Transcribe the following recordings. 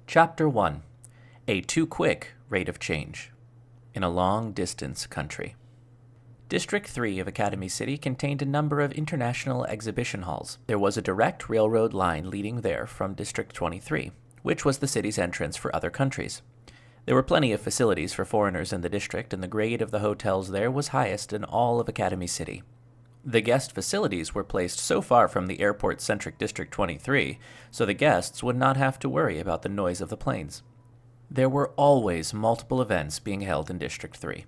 Chapter 1. A Too Quick Rate of Change. In a long-distance country. District 3 of Academy City contained a number of international exhibition halls. There was a direct railroad line leading there from District 23, which was the city's entrance for other countries. There were plenty of facilities for foreigners in the district, and the grade of the hotels there was highest in all of Academy City. The guest facilities were placed so far from the airport-centric District 23, so the guests would not have to worry about the noise of the planes. There were always multiple events being held in District 3.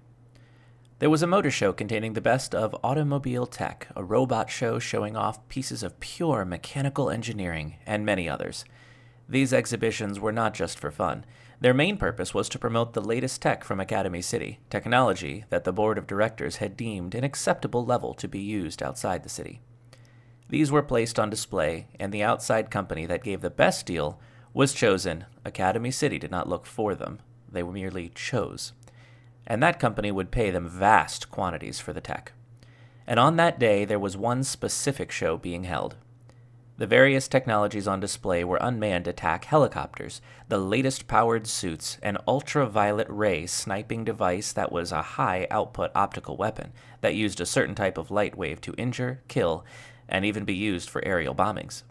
There was a motor show containing the best of automobile tech, a robot show showing off pieces of pure mechanical engineering, and many others. These exhibitions were not just for fun. Their main purpose was to promote the latest tech from Academy City, technology that the board of directors had deemed an acceptable level to be used outside the city. These were placed on display, and the outside company that gave the best deal was chosen. Academy City did not look for them, they merely chose. And that company would pay them vast quantities for the tech. And on that day, there was one specific show being held. The various technologies on display were unmanned attack helicopters, the latest powered suits, an ultraviolet ray sniping device that was a high-output optical weapon that used a certain type of light wave to injure, kill, and even be used for aerial bombings.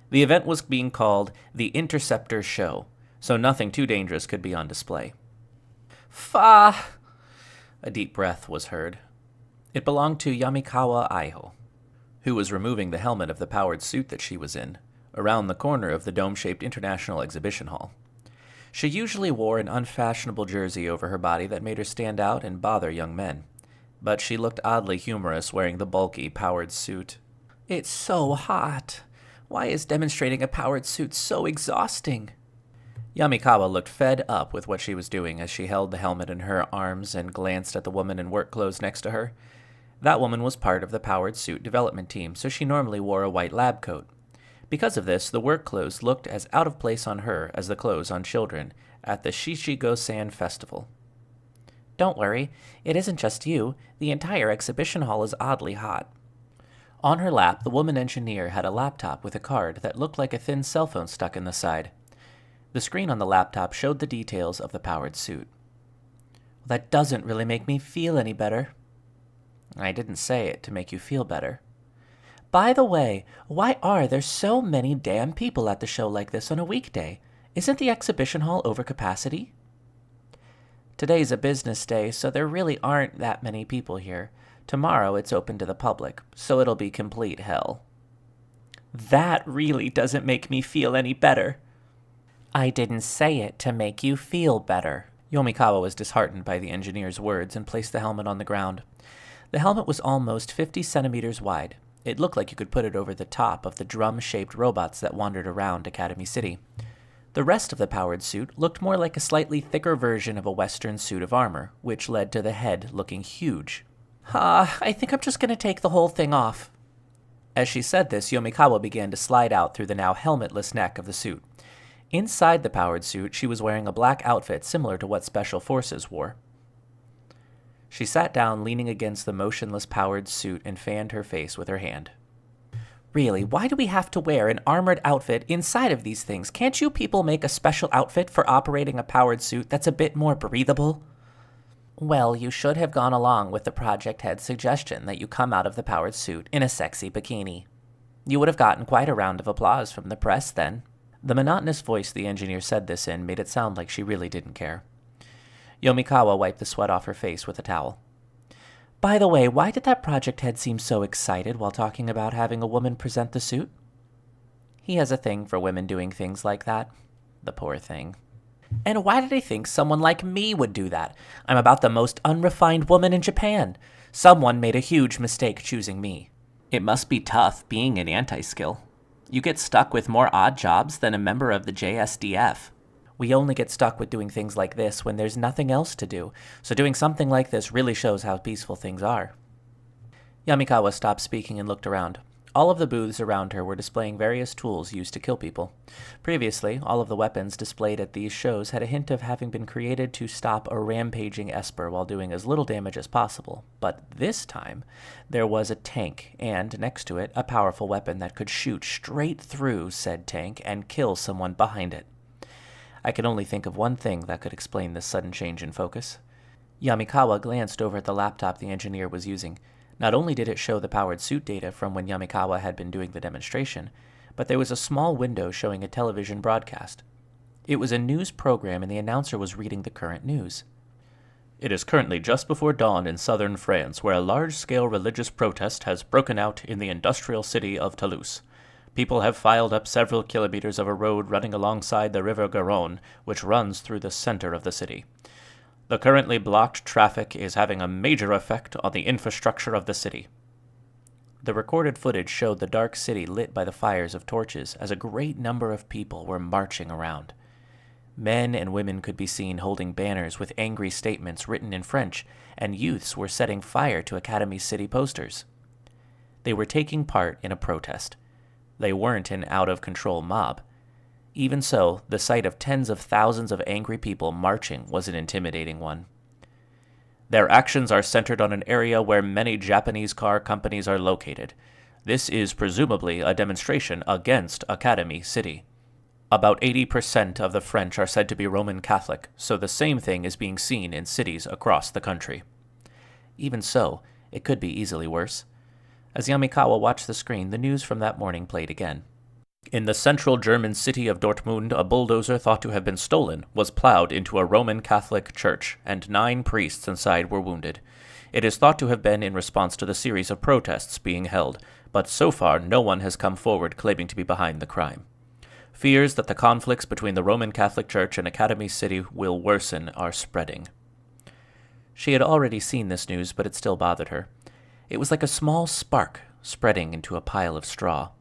The event was being called the Interceptor Show, so nothing too dangerous could be on display. Fa! A deep breath was heard. It belonged to Yamikawa Aiho, who was removing the helmet of the powered suit that she was in, around the corner of the dome-shaped International Exhibition Hall. She usually wore an unfashionable jersey over her body that made her stand out and bother young men, but she looked oddly humorous wearing the bulky, powered suit. It's so hot. Why is demonstrating a powered suit so exhausting? Yamikawa looked fed up with what she was doing as she held the helmet in her arms and glanced at the woman in work clothes next to her. That woman was part of the powered suit development team, so she normally wore a white lab coat. Because of this, the work clothes looked as out of place on her as the clothes on children at the Shichigo-san festival. Don't worry, it isn't just you. The entire exhibition hall is oddly hot. On her lap, the woman engineer had a laptop with a card that looked like a thin cell phone stuck in the side. The screen on the laptop showed the details of the powered suit. That doesn't really make me feel any better. I didn't say it to make you feel better. By the way, why are there so many damn people at the show like this on a weekday? Isn't the exhibition hall over capacity? Today's a business day, so there really aren't that many people here. Tomorrow it's open to the public, so it'll be complete hell. That really doesn't make me feel any better. I didn't say it to make you feel better. Yomikawa was disheartened by the engineer's words and placed the helmet on the ground. The helmet was almost 50 centimeters wide. It looked like you could put it over the top of the drum-shaped robots that wandered around Academy City. The rest of the powered suit looked more like a slightly thicker version of a Western suit of armor, which led to the head looking huge. I think I'm just going to take the whole thing off. As she said this, Yomikawa began to slide out through the now helmetless neck of the suit. Inside the powered suit, she was wearing a black outfit similar to what Special Forces wore. She sat down, leaning against the motionless powered suit, and fanned her face with her hand. Really, why do we have to wear an armored outfit inside of these things? Can't you people make a special outfit for operating a powered suit that's a bit more breathable? Well, you should have gone along with the project head's suggestion that you come out of the powered suit in a sexy bikini. You would have gotten quite a round of applause from the press then. The monotonous voice the engineer said this in made it sound like she really didn't care. Yomikawa wiped the sweat off her face with a towel. By the way, why did that project head seem so excited while talking about having a woman present the suit? He has a thing for women doing things like that. The poor thing. And why did he think someone like me would do that? I'm about the most unrefined woman in Japan. Someone made a huge mistake choosing me. It must be tough being an anti-skill. You get stuck with more odd jobs than a member of the JSDF. We only get stuck with doing things like this when there's nothing else to do, so doing something like this really shows how peaceful things are. Yamikawa stopped speaking and looked around. All of the booths around her were displaying various tools used to kill people. Previously, all of the weapons displayed at these shows had a hint of having been created to stop a rampaging Esper while doing as little damage as possible. But this time, there was a tank, and next to it, a powerful weapon that could shoot straight through said tank and kill someone behind it. I can only think of one thing that could explain this sudden change in focus. Yamikawa glanced over at the laptop the engineer was using. Not only did it show the powered suit data from when Yamikawa had been doing the demonstration, but there was a small window showing a television broadcast. It was a news program, and the announcer was reading the current news. It is currently just before dawn in southern France, where a large-scale religious protest has broken out in the industrial city of Toulouse. People have filed up several kilometers of a road running alongside the river Garonne, which runs through the center of the city. The currently blocked traffic is having a major effect on the infrastructure of the city. The recorded footage showed the dark city lit by the fires of torches as a great number of people were marching around. Men and women could be seen holding banners with angry statements written in French, and youths were setting fire to Academy City posters. They were taking part in a protest. They weren't an out-of-control mob. Even so, the sight of tens of thousands of angry people marching was an intimidating one. Their actions are centered on an area where many Japanese car companies are located. This is presumably a demonstration against Academy City. About 80% of the French are said to be Roman Catholic, so the same thing is being seen in cities across the country. Even so, it could be easily worse. As Yamikawa watched the screen, the news from that morning played again. In the central German city of Dortmund, a bulldozer thought to have been stolen was plowed into a Roman Catholic church, and 9 priests inside were wounded. It is thought to have been in response to the series of protests being held, but so far no one has come forward claiming to be behind the crime. Fears that the conflicts between the Roman Catholic Church and Academy City will worsen are spreading. She had already seen this news, but it still bothered her. It was like a small spark spreading into a pile of straw.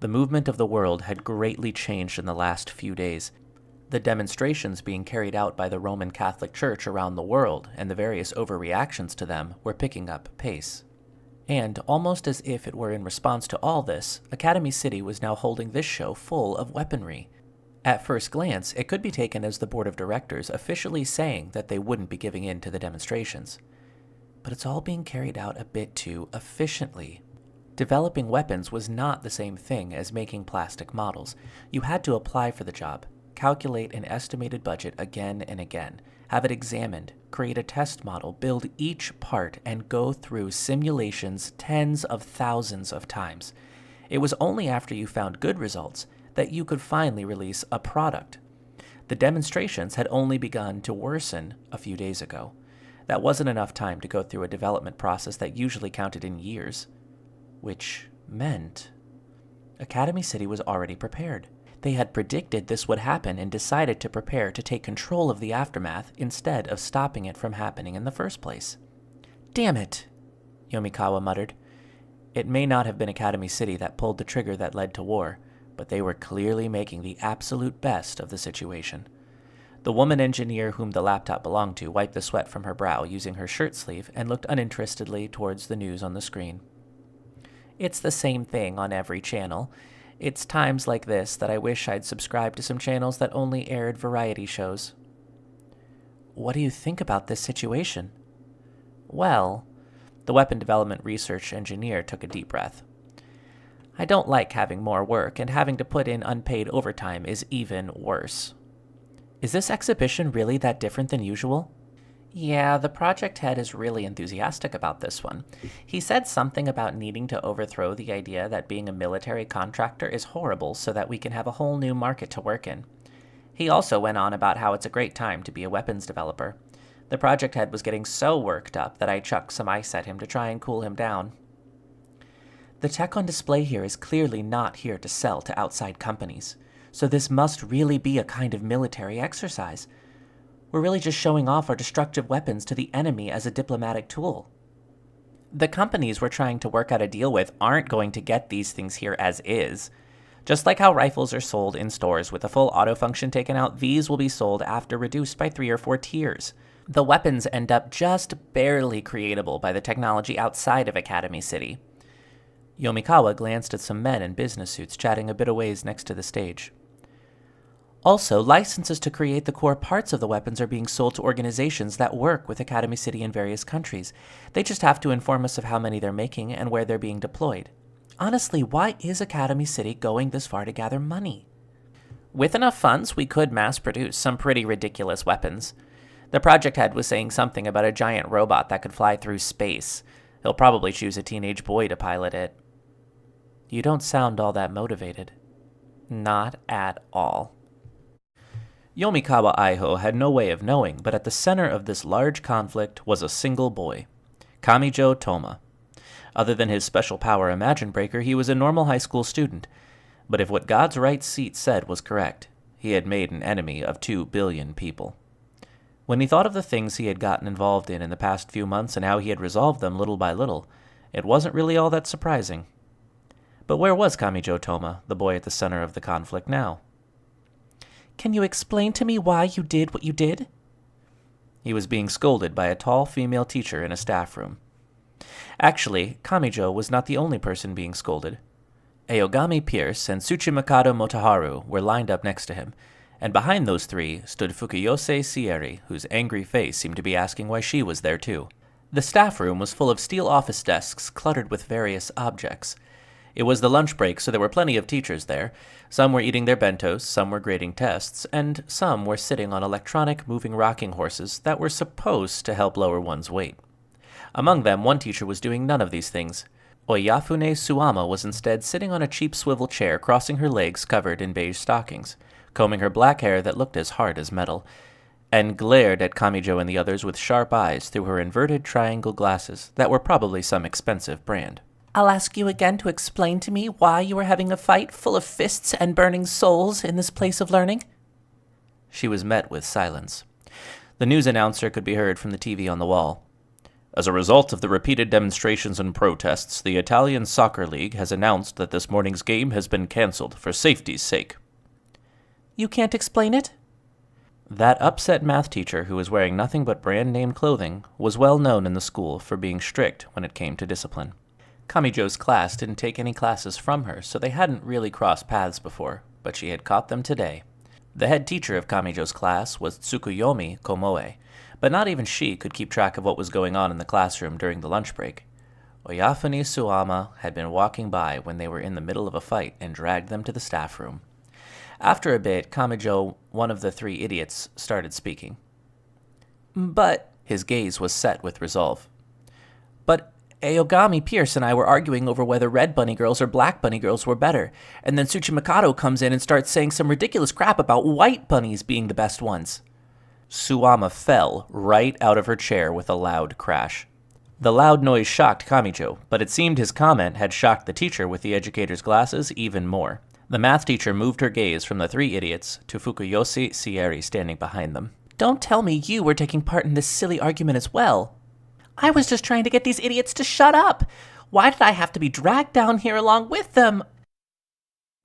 The movement of the world had greatly changed in the last few days. The demonstrations being carried out by the Roman Catholic Church around the world and the various overreactions to them were picking up pace. And, almost as if it were in response to all this, Academy City was now holding this show full of weaponry. At first glance, it could be taken as the board of directors officially saying that they wouldn't be giving in to the demonstrations. But it's all being carried out a bit too efficiently. Developing weapons was not the same thing as making plastic models. You had to apply for the job, calculate an estimated budget again and again, have it examined, create a test model, build each part, and go through simulations tens of thousands of times. It was only after you found good results that you could finally release a product. The demonstrations had only begun to worsen a few days ago. That wasn't enough time to go through a development process that usually counted in years, which meant Academy City was already prepared. They had predicted this would happen and decided to prepare to take control of the aftermath instead of stopping it from happening in the first place. "Damn it," Yomikawa muttered. It may not have been Academy City that pulled the trigger that led to war, but they were clearly making the absolute best of the situation. The woman engineer whom the laptop belonged to wiped the sweat from her brow using her shirt sleeve and looked uninterestedly towards the news on the screen. "It's the same thing on every channel. It's times like this that I wish I'd subscribed to some channels that only aired variety shows." "What do you think about this situation?" "Well," the weapon development research engineer took a deep breath. "I don't like having more work, and having to put in unpaid overtime is even worse." "Is this exhibition really that different than usual?" "Yeah, the project head is really enthusiastic about this one. He said something about needing to overthrow the idea that being a military contractor is horrible so that we can have a whole new market to work in. He also went on about how it's a great time to be a weapons developer. The project head was getting so worked up that I chucked some ice at him to try and cool him down." "The tech on display here is clearly not here to sell to outside companies, so this must really be a kind of military exercise. We're really just showing off our destructive weapons to the enemy as a diplomatic tool. The companies we're trying to work out a deal with aren't going to get these things here as is. Just like how rifles are sold in stores with a full auto function taken out, these will be sold after reduced by 3 or 4 tiers. The weapons end up just barely creatable by the technology outside of Academy City." Yomikawa glanced at some men in business suits chatting a bit a ways next to the stage. "Also, licenses to create the core parts of the weapons are being sold to organizations that work with Academy City in various countries. They just have to inform us of how many they're making and where they're being deployed. Honestly, why is Academy City going this far to gather money?" With enough funds, we could mass-produce some pretty ridiculous weapons. The project head was saying something about a giant robot that could fly through space. He'll probably choose a teenage boy to pilot it. You don't sound all that motivated. Not at all. Yomikawa Aiho had no way of knowing, but at the center of this large conflict was a single boy, Kamijo Toma. Other than his special power Imagine Breaker, he was a normal high school student. But if what God's right seat said was correct, he had made an enemy of 2 billion people. When he thought of the things he had gotten involved in the past few months and how he had resolved them little by little, it wasn't really all that surprising. But where was Kamijo Toma, the boy at the center of the conflict, now? Can you explain to me why you did what you did? He was being scolded by a tall female teacher in a staff room. Actually, Kamijo was not the only person being scolded. Aogami Pierce and Tsuchimikado Motoharu were lined up next to him, and behind those three stood Fukuyose Sierry, whose angry face seemed to be asking why she was there too. The staff room was full of steel office desks cluttered with various objects. It was the lunch break, so there were plenty of teachers there. Some were eating their bentos, some were grading tests, and some were sitting on electronic moving rocking horses that were supposed to help lower one's weight. Among them, one teacher was doing none of these things. Oyafune Suama was instead sitting on a cheap swivel chair, crossing her legs covered in beige stockings, combing her black hair that looked as hard as metal, and glared at Kamijo and the others with sharp eyes through her inverted triangle glasses that were probably some expensive brand. I'll ask you again to explain to me why you were having a fight full of fists and burning souls in this place of learning. She was met with silence. The news announcer could be heard from the TV on the wall. As a result of the repeated demonstrations and protests, the Italian Soccer League has announced that this morning's game has been cancelled for safety's sake. You can't explain it? That upset math teacher, who was wearing nothing but brand-name clothing, was well known in the school for being strict when it came to discipline. Kamijo's class didn't take any classes from her, so they hadn't really crossed paths before, but she had caught them today. The head teacher of Kamijo's class was Tsukuyomi Komoe, but not even she could keep track of what was going on in the classroom during the lunch break. Oyafune Suama had been walking by when they were in the middle of a fight and dragged them to the staff room. After a bit, Kamijo, one of the three idiots, started speaking. But his gaze was set with resolve. But Aogami Pierce and I were arguing over whether red bunny girls or black bunny girls were better, and then Tsuchimikado comes in and starts saying some ridiculous crap about white bunnies being the best ones. Suama fell right out of her chair with a loud crash. The loud noise shocked Kamijo, but it seemed his comment had shocked the teacher with the educator's glasses even more. The math teacher moved her gaze from the three idiots to Fukuyose Sierry standing behind them. Don't tell me you were taking part in this silly argument as well. I was just trying to get these idiots to shut up. Why did I have to be dragged down here along with them?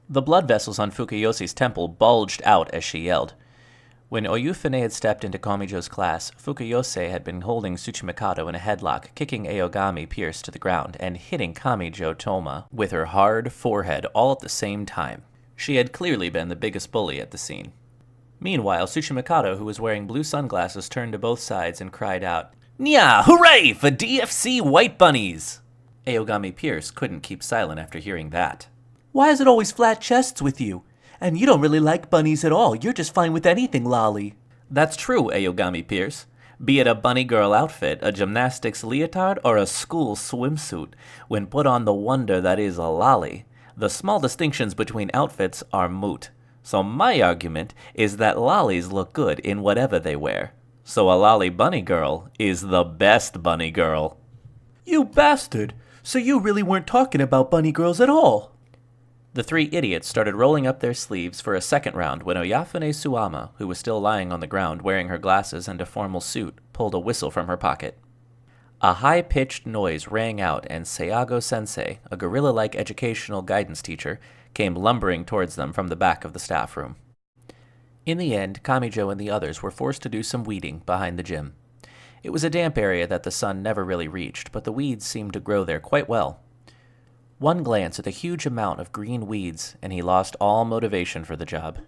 The blood vessels on Fukuyose's temple bulged out as she yelled. When Oyafune had stepped into Kamijo's class, Fukuyose had been holding Tsuchimikado in a headlock, kicking Aogami Pierce to the ground and hitting Kamijo Toma with her hard forehead all at the same time. She had clearly been the biggest bully at the scene. Meanwhile, Tsuchimikado, who was wearing blue sunglasses, turned to both sides and cried out, "Nya! Hooray for DFC White Bunnies!" Aogami Pierce couldn't keep silent after hearing that. Why is it always flat chests with you? And you don't really like bunnies at all. You're just fine with anything, Loli. That's true, Aogami Pierce. Be it a bunny girl outfit, a gymnastics leotard, or a school swimsuit, when put on the wonder that is a lolly, the small distinctions between outfits are moot. So my argument is that lollies look good in whatever they wear. So a lolly bunny girl is the best bunny girl. You bastard! So you really weren't talking about bunny girls at all? The three idiots started rolling up their sleeves for a second round when Oyafune Suama, who was still lying on the ground wearing her glasses and a formal suit, pulled a whistle from her pocket. A high-pitched noise rang out, and Sayago-sensei, a gorilla-like educational guidance teacher, came lumbering towards them from the back of the staff room. In the end, Kamijo and the others were forced to do some weeding behind the gym. It was a damp area that the sun never really reached, but the weeds seemed to grow there quite well. One glance at the huge amount of green weeds, and he lost all motivation for the job.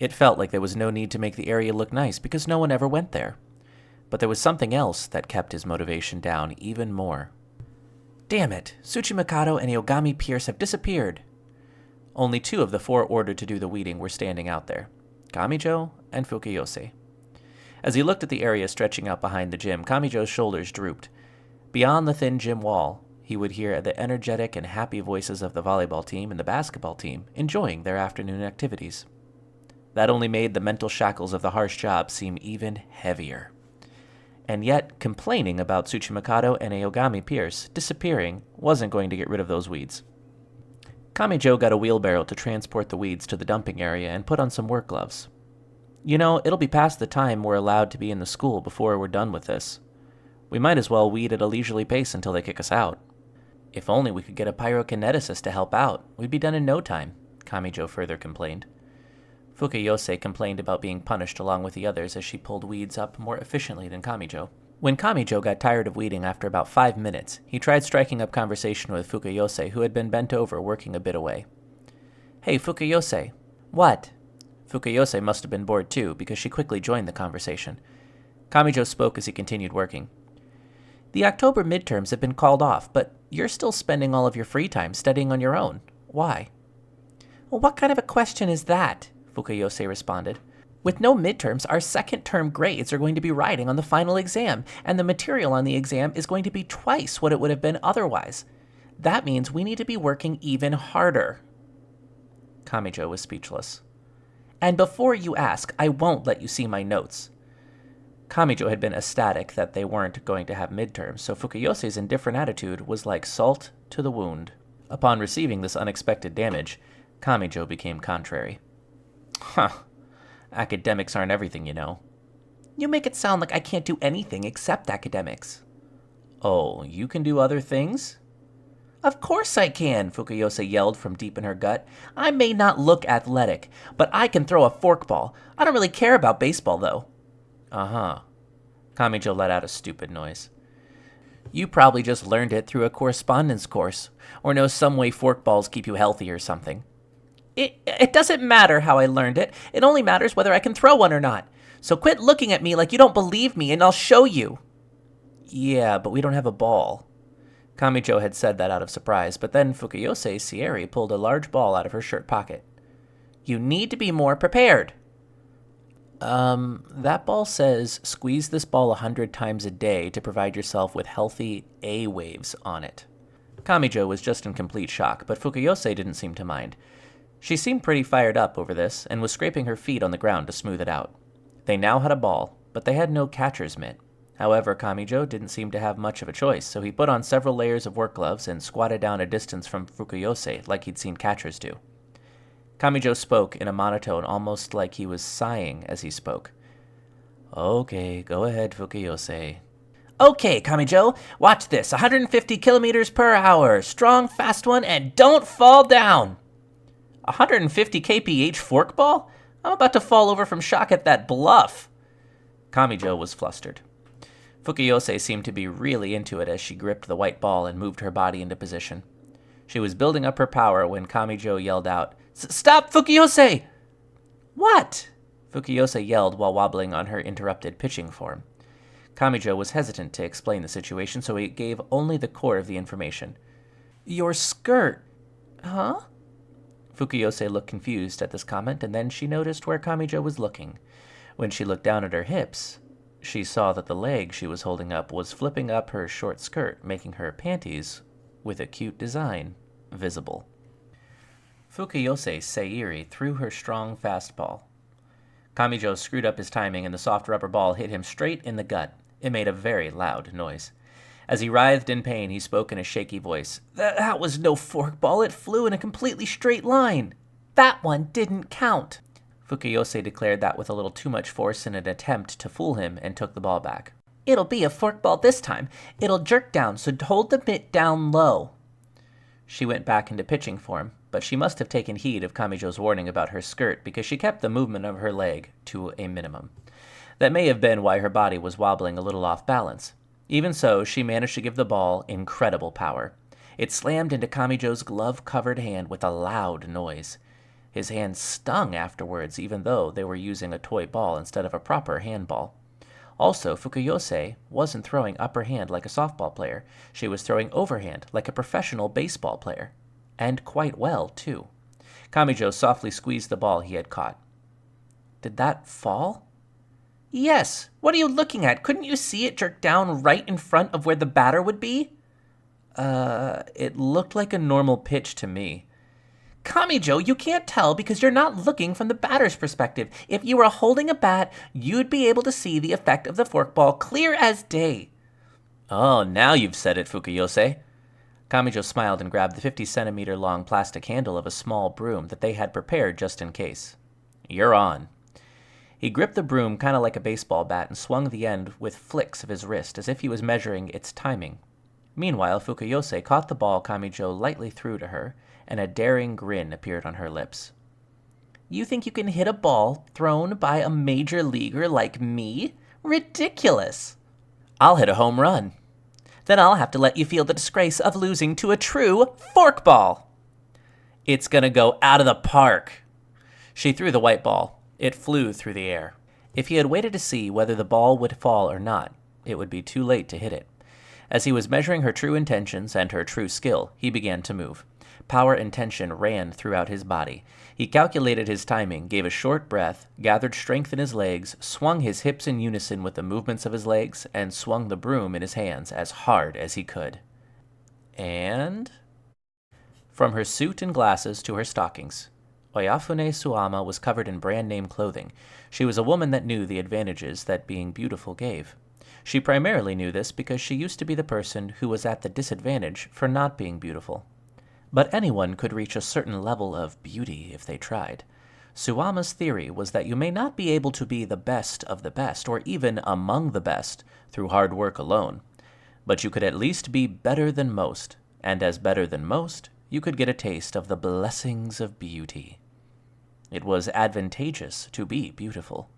It felt like there was no need to make the area look nice because no one ever went there. But there was something else that kept his motivation down even more. Damn it, Tsuchimikado and Aogami Pierce have disappeared. Only 2 of the 4 ordered to do the weeding were standing out there, Kamijo and Fukuyose. As he looked at the area stretching out behind the gym, Kamijo's shoulders drooped. Beyond the thin gym wall, he would hear the energetic and happy voices of the volleyball team and the basketball team enjoying their afternoon activities. That only made the mental shackles of the harsh job seem even heavier. And yet, complaining about Tsuchimikado and Aogami Pierce disappearing wasn't going to get rid of those weeds. Kamijo got a wheelbarrow to transport the weeds to the dumping area and put on some work gloves. You know, it'll be past the time we're allowed to be in the school before we're done with this. We might as well weed at a leisurely pace until they kick us out. If only we could get a pyrokineticist to help out, we'd be done in no time, Kamijo further complained. Fukuyose complained about being punished along with the others as she pulled weeds up more efficiently than Kamijo. When Kamijo got tired of weeding after about 5 minutes, he tried striking up conversation with Fukuyose, who had been bent over working a bit away. "Hey, Fukuyose." "What?" Fukuyose must have been bored too, because she quickly joined the conversation. Kamijo spoke as he continued working. "The October midterms have been called off, but you're still spending all of your free time studying on your own. Why?" "Well, what kind of a question is that?" Fukuyose responded. "With no midterms, our second-term grades are going to be riding on the final exam, and the material on the exam is going to be twice what it would have been otherwise. That means we need to be working even harder." Kamijo was speechless. "And before you ask, I won't let you see my notes." Kamijo had been ecstatic that they weren't going to have midterms, so Fukuyose's indifferent attitude was like salt to the wound. Upon receiving this unexpected damage, Kamijo became contrary. "Huh. Academics aren't everything, you know." "You make it sound like I can't do anything except academics." "Oh, you can do other things?" "Of course I can," Fukuyose yelled from deep in her gut. "I may not look athletic, but I can throw a forkball. I don't really care about baseball, though." "Uh-huh." Kamijo let out a stupid noise. "You probably just learned it through a correspondence course, or know some way forkballs keep you healthy or something." It doesn't matter how I learned it. It only matters whether I can throw one or not. So quit looking at me like you don't believe me, and I'll show you." "Yeah, but we don't have a ball." Kamijo had said that out of surprise, but then Fukuyose Sierra pulled a large ball out of her shirt pocket. "You need to be more prepared." That ball says squeeze this ball 100 times a day to provide yourself with healthy A waves on it." Kamijo was just in complete shock, but Fukuyose didn't seem to mind. She seemed pretty fired up over this and was scraping her feet on the ground to smooth it out. They now had a ball, but they had no catcher's mitt. However, Kamijo didn't seem to have much of a choice, so he put on several layers of work gloves and squatted down a distance from Fukuyose like he'd seen catchers do. Kamijo spoke in a monotone, almost like he was sighing as he spoke. "Okay, go ahead, Fukuyose." "Okay, Kamijo, watch this. 150 kilometers per hour, strong, fast one, and don't fall down." 150 kph forkball? I'm about to fall over from shock at that bluff." Kamijo was flustered. Fukuyose seemed to be really into it as she gripped the white ball and moved her body into position. She was building up her power when Kamijo yelled out, "Stop, Fukuyose!" "What?" Fukuyose yelled while wobbling on her interrupted pitching form. Kamijo was hesitant to explain the situation, so he gave only the core of the information. "Your skirt." "Huh?" Fukuyose looked confused at this comment, and then she noticed where Kamijo was looking. When she looked down at her hips, she saw that the leg she was holding up was flipping up her short skirt, making her panties, with a cute design, visible. Fukuyose Seiri threw her strong fastball. Kamijo screwed up his timing, and the soft rubber ball hit him straight in the gut. It made a very loud noise. As he writhed in pain, he spoke in a shaky voice. That was no forkball. It flew in a completely straight line." "That one didn't count." Fukuyose declared that with a little too much force in an attempt to fool him and took the ball back. "It'll be a forkball this time. It'll jerk down, so hold the mitt down low." She went back into pitching form, but she must have taken heed of Kamijo's warning about her skirt because she kept the movement of her leg to a minimum. That may have been why her body was wobbling a little off balance. Even so, she managed to give the ball incredible power. It slammed into Kamijo's glove-covered hand with a loud noise. His hand stung afterwards, even though they were using a toy ball instead of a proper handball. Also, Fukuyose wasn't throwing upper hand like a softball player. She was throwing overhand like a professional baseball player. And quite well, too. Kamijo softly squeezed the ball he had caught. Did that fall? Yes. What are you looking at? Couldn't you see it jerk down right in front of where the batter would be? It looked like a normal pitch to me. Kamijo, you can't tell because you're not looking from the batter's perspective. If you were holding a bat, you'd be able to see the effect of the forkball clear as day. Oh, now you've said it, Fukuyose. Kamijo smiled and grabbed the 50-centimeter long plastic handle of a small broom that they had prepared just in case. You're on. He gripped the broom kind of like a baseball bat and swung the end with flicks of his wrist as if he was measuring its timing. Meanwhile, Fukuyose caught the ball Kamijo lightly threw to her, and a daring grin appeared on her lips. You think you can hit a ball thrown by a major leaguer like me? Ridiculous! I'll hit a home run. Then I'll have to let you feel the disgrace of losing to a true forkball. It's gonna go out of the park. She threw the white ball. It flew through the air. If he had waited to see whether the ball would fall or not, it would be too late to hit it. As he was measuring her true intentions and her true skill, he began to move. Power and tension ran throughout his body. He calculated his timing, gave a short breath, gathered strength in his legs, swung his hips in unison with the movements of his legs, and swung the broom in his hands as hard as he could. And from her suit and glasses to her stockings, Oyafune Suama was covered in brand-name clothing. She was a woman that knew the advantages that being beautiful gave. She primarily knew this because she used to be the person who was at the disadvantage for not being beautiful. But anyone could reach a certain level of beauty if they tried. Suama's theory was that you may not be able to be the best of the best, or even among the best, through hard work alone. But you could at least be better than most, and as better than most, you could get a taste of the blessings of beauty. It was advantageous to be beautiful.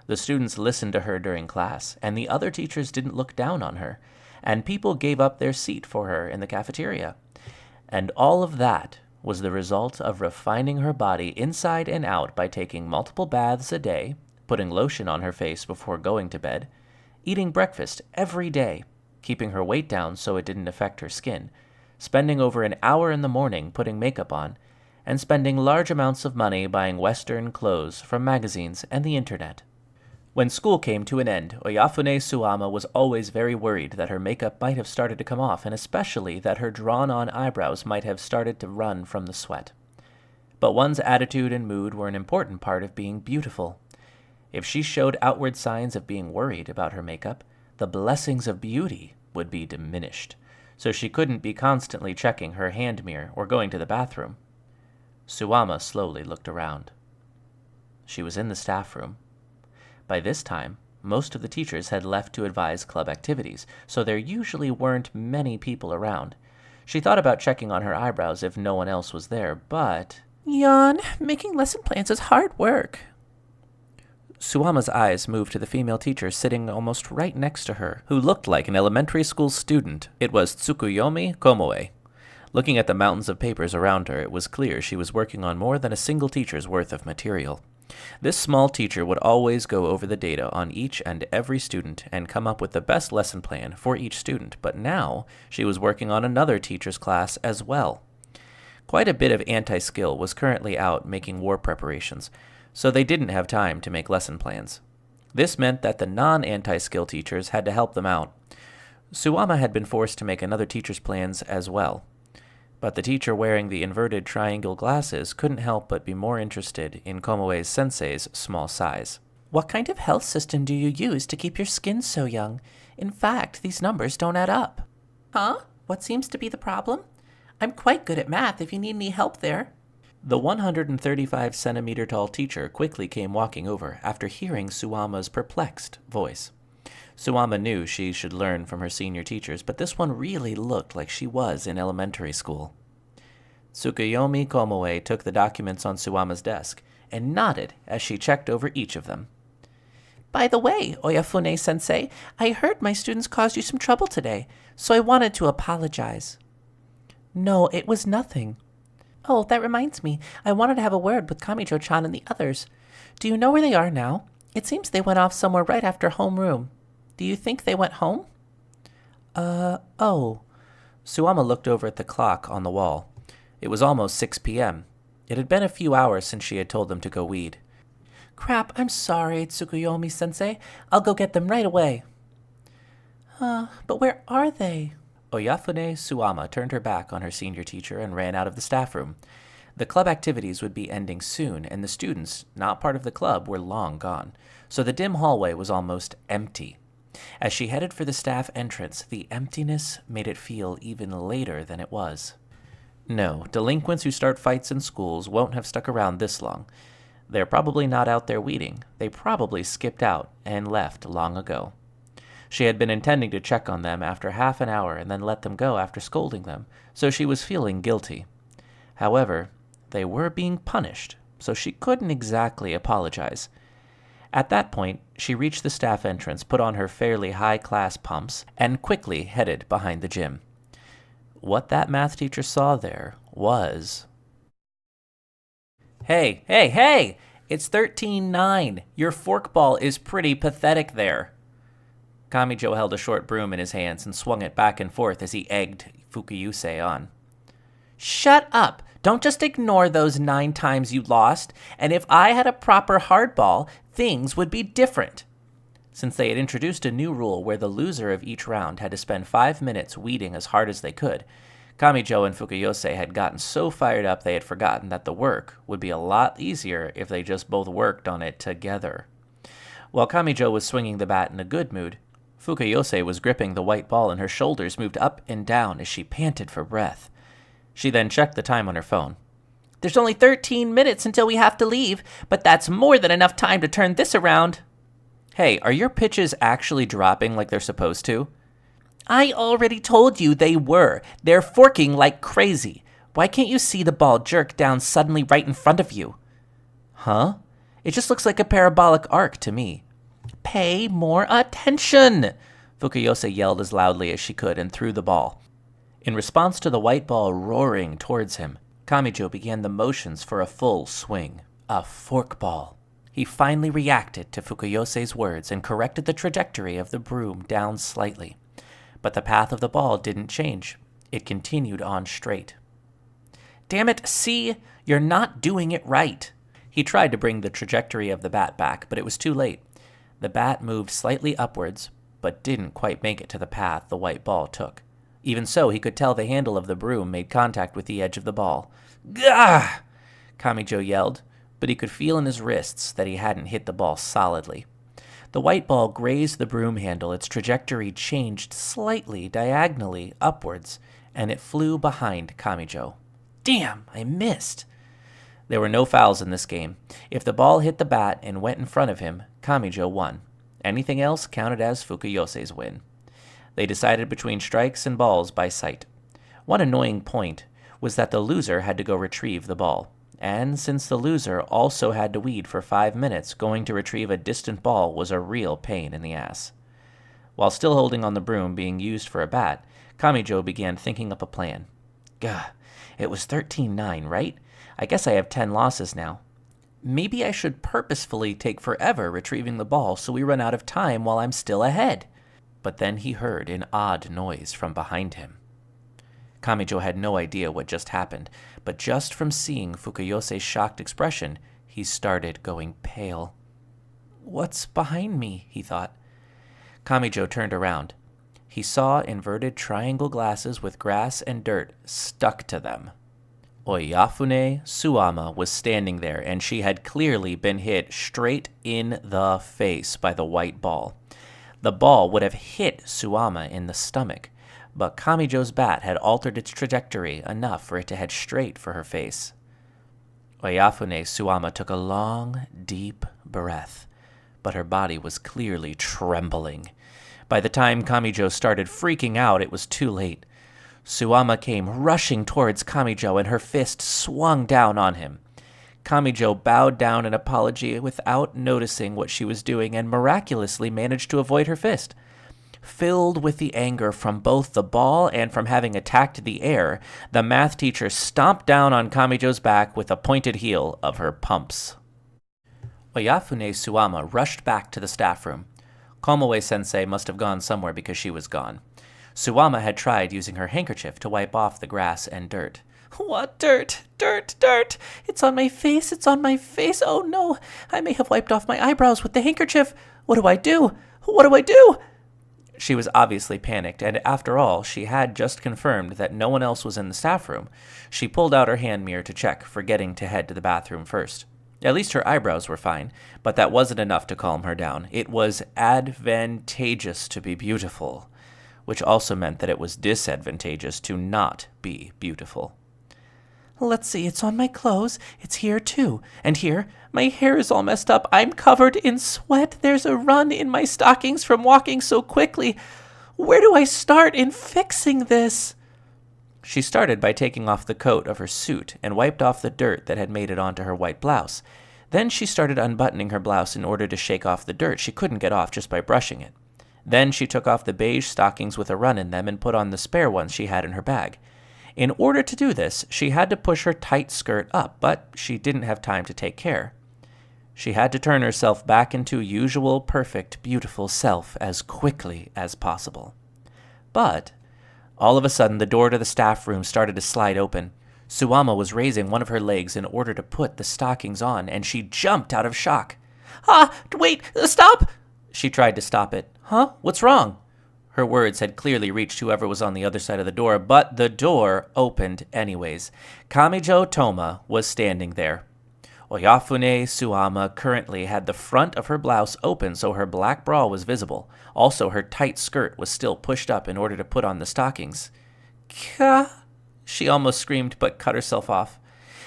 The students listened to her during class, and the other teachers didn't look down on her, and people gave up their seat for her in the cafeteria. And all of that was the result of refining her body inside and out by taking multiple baths a day, putting lotion on her face before going to bed, eating breakfast every day, keeping her weight down so it didn't affect her skin, spending over an hour in the morning putting makeup on, and spending large amounts of money buying Western clothes from magazines and the internet. When school came to an end, Oyafune Suama was always very worried that her makeup might have started to come off, and especially that her drawn-on eyebrows might have started to run from the sweat. But one's attitude and mood were an important part of being beautiful. If she showed outward signs of being worried about her makeup, the blessings of beauty would be diminished, so she couldn't be constantly checking her hand mirror or going to the bathroom. Suama slowly looked around. She was in the staff room. By this time, most of the teachers had left to advise club activities, so there usually weren't many people around. She thought about checking on her eyebrows if no one else was there, but... Yawn, making lesson plans is hard work. Suama's eyes moved to the female teacher sitting almost right next to her, who looked like an elementary school student. It was Tsukuyomi Komoe. Looking at the mountains of papers around her, it was clear she was working on more than a single teacher's worth of material. This small teacher would always go over the data on each and every student and come up with the best lesson plan for each student, but now she was working on another teacher's class as well. Quite a bit of anti-skill was currently out making war preparations, so they didn't have time to make lesson plans. This meant that the non-anti-skill teachers had to help them out. Suama had been forced to make another teacher's plans as well. But the teacher wearing the inverted triangle glasses couldn't help but be more interested in Komoe's sensei's small size. What kind of health system do you use to keep your skin so young? In fact, these numbers don't add up. Huh? What seems to be the problem? I'm quite good at math if you need any help there. The 135-centimeter tall teacher quickly came walking over after hearing Suama's perplexed voice. Suama knew she should learn from her senior teachers, but this one really looked like she was in elementary school. Tsukuyomi Komoe took the documents on Suama's desk and nodded as she checked over each of them. By the way, Oyafune-sensei, I heard my students caused you some trouble today, so I wanted to apologize. No, it was nothing. Oh, that reminds me. I wanted to have a word with Kamijo-chan and the others. Do you know where they are now? It seems they went off somewhere right after homeroom. Do you think they went home? Oh. Suama looked over at the clock on the wall. It was almost 6 p.m. It had been a few hours since she had told them to go weed. "Crap, I'm sorry, Tsukuyomi-sensei. I'll go get them right away." But where are they?" Oyafune Suama turned her back on her senior teacher and ran out of the staff room. The club activities would be ending soon, and the students, not part of the club, were long gone, so the dim hallway was almost empty. As she headed for the staff entrance, the emptiness made it feel even later than it was. No, delinquents who start fights in schools won't have stuck around this long. They're probably not out there weeding. They probably skipped out and left long ago. She had been intending to check on them after half an hour and then let them go after scolding them, so she was feeling guilty. However, they were being punished, so she couldn't exactly apologize. At that point, she reached the staff entrance, put on her fairly high-class pumps, and quickly headed behind the gym. What that math teacher saw there was... Hey! It's 13-9. Your forkball is pretty pathetic there. Kamijo held a short broom in his hands and swung it back and forth as he egged Fukuyuse on. "Shut up! Don't just ignore those 9 times you lost, and if I had a proper hardball, things would be different." Since they had introduced a new rule where the loser of each round had to spend 5 minutes weeding as hard as they could, Kamijo and Fukuyose had gotten so fired up they had forgotten that the work would be a lot easier if they just both worked on it together. While Kamijo was swinging the bat in a good mood, Fukuyose was gripping the white ball and her shoulders moved up and down as she panted for breath. She then checked the time on her phone. "There's only 13 minutes until we have to leave, but that's more than enough time to turn this around." "Hey, are your pitches actually dropping like they're supposed to?" "I already told you they were. They're forking like crazy. Why can't you see the ball jerk down suddenly right in front of you?" "Huh? It just looks like a parabolic arc to me." "Pay more attention!" Fukuyose yelled as loudly as she could and threw the ball. In response to the white ball roaring towards him, Kamijo began the motions for a full swing. A forkball. He finally reacted to Fukuyose's words and corrected the trajectory of the broom down slightly. But the path of the ball didn't change. It continued on straight. "Damn it, see? You're not doing it right." He tried to bring the trajectory of the bat back, but it was too late. The bat moved slightly upwards, but didn't quite make it to the path the white ball took. Even so, he could tell the handle of the broom made contact with the edge of the ball. "Gah!" Kamijo yelled, but he could feel in his wrists that he hadn't hit the ball solidly. The white ball grazed the broom handle, its trajectory changed slightly diagonally upwards, and it flew behind Kamijo. "Damn, I missed." There were no fouls in this game. If the ball hit the bat and went in front of him, Kamijo won. Anything else counted as Fukuyose's win. They decided between strikes and balls by sight. One annoying point was that the loser had to go retrieve the ball. And since the loser also had to weed for 5 minutes, going to retrieve a distant ball was a real pain in the ass. While still holding on the broom being used for a bat, Kamijo began thinking up a plan. Gah, it was 13-9, right? I guess I have 10 losses now. Maybe I should purposefully take forever retrieving the ball so we run out of time while I'm still ahead. But then he heard an odd noise from behind him. Kamijo had no idea what just happened, but just from seeing Fukuyose's shocked expression, he started going pale. "What's behind me?" he thought. Kamijo turned around. He saw inverted triangle glasses with grass and dirt stuck to them. Oyafune Suama was standing there, and she had clearly been hit straight in the face by the white ball. The ball would have hit Suama in the stomach, but Kamijo's bat had altered its trajectory enough for it to head straight for her face. Oyafune Suama took a long, deep breath, but her body was clearly trembling. By the time Kamijo started freaking out, it was too late. Suama came rushing towards Kamijo, and her fist swung down on him. Kamijo bowed down in apology without noticing what she was doing and miraculously managed to avoid her fist. Filled with the anger from both the ball and from having attacked the air, the math teacher stomped down on Kamijo's back with the pointed heel of her pumps. Oyafune Suama rushed back to the staff room. Komoe-sensei must have gone somewhere because she was gone. Suama had tried using her handkerchief to wipe off the grass and dirt. What? Dirt, dirt, dirt. It's on my face, it's on my face. Oh no, I may have wiped off my eyebrows with the handkerchief. What do I do? What do I do? She was obviously panicked, and after all, she had just confirmed that no one else was in the staff room. She pulled out her hand mirror to check, forgetting to head to the bathroom first. At least her eyebrows were fine, but that wasn't enough to calm her down. It was advantageous to be beautiful, which also meant that it was disadvantageous to not be beautiful. Let's see, it's on my clothes. It's here, too. And here, my hair is all messed up. I'm covered in sweat. There's a run in my stockings from walking so quickly. Where do I start in fixing this? She started by taking off the coat of her suit and wiped off the dirt that had made it onto her white blouse. Then she started unbuttoning her blouse in order to shake off the dirt she couldn't get off just by brushing it. Then she took off the beige stockings with a run in them and put on the spare ones she had in her bag. In order to do this, she had to push her tight skirt up, but she didn't have time to take care. She had to turn herself back into usual, perfect, beautiful self as quickly as possible. But all of a sudden, the door to the staff room started to slide open. Suwama was raising one of her legs in order to put the stockings on, and she jumped out of shock. Ah, wait, stop! She tried to stop it. Huh? What's wrong? Her words had clearly reached whoever was on the other side of the door, but the door opened anyways. Kamijo Toma was standing there. Oyafune Suwama currently had the front of her blouse open so her black bra was visible. Also, her tight skirt was still pushed up in order to put on the stockings. Ka! She almost screamed but cut herself off.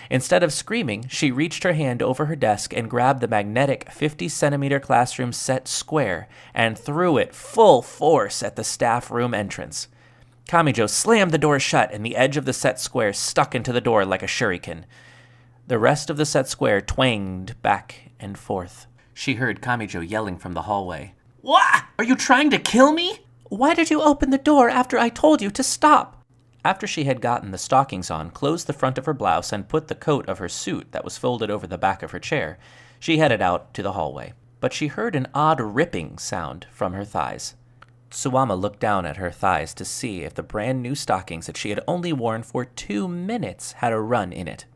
Instead of screaming, she reached her hand over her desk and grabbed the magnetic 50-centimeter classroom set square and threw it full force at the staff room entrance. Kamijo slammed the door shut and the edge of the set square stuck into the door like a shuriken. The rest of the set square twanged back and forth. She heard Kamijo yelling from the hallway. What? Are you trying to kill me? Why did you open the door after I told you to stop? After she had gotten the stockings on, closed the front of her blouse, and put the coat of her suit that was folded over the back of her chair, she headed out to the hallway. But she heard an odd ripping sound from her thighs. Suwama looked down at her thighs to see if the brand new stockings that she had only worn for 2 minutes had a run in it.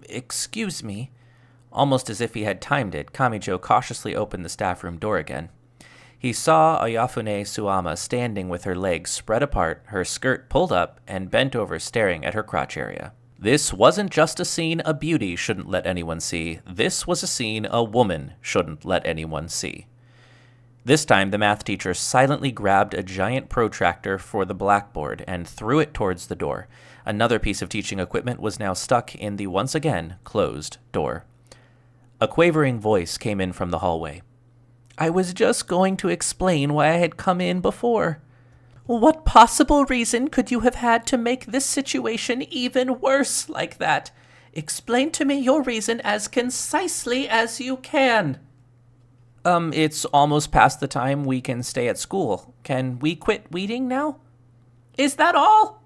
Excuse me. Almost as if he had timed it, Kamijo cautiously opened the staff room door again. He saw Oyafune Suwama standing with her legs spread apart, her skirt pulled up, and bent over staring at her crotch area. This wasn't just a scene a beauty shouldn't let anyone see. This was a scene a woman shouldn't let anyone see. This time, the math teacher silently grabbed a giant protractor for the blackboard and threw it towards the door. Another piece of teaching equipment was now stuck in the once again closed door. A quavering voice came in from the hallway. I was just going to explain why I had come in before. What possible reason could you have had to make this situation even worse like that? Explain to me your reason as concisely as you can. It's almost past the time we can stay at school. Can we quit weeding now? Is that all?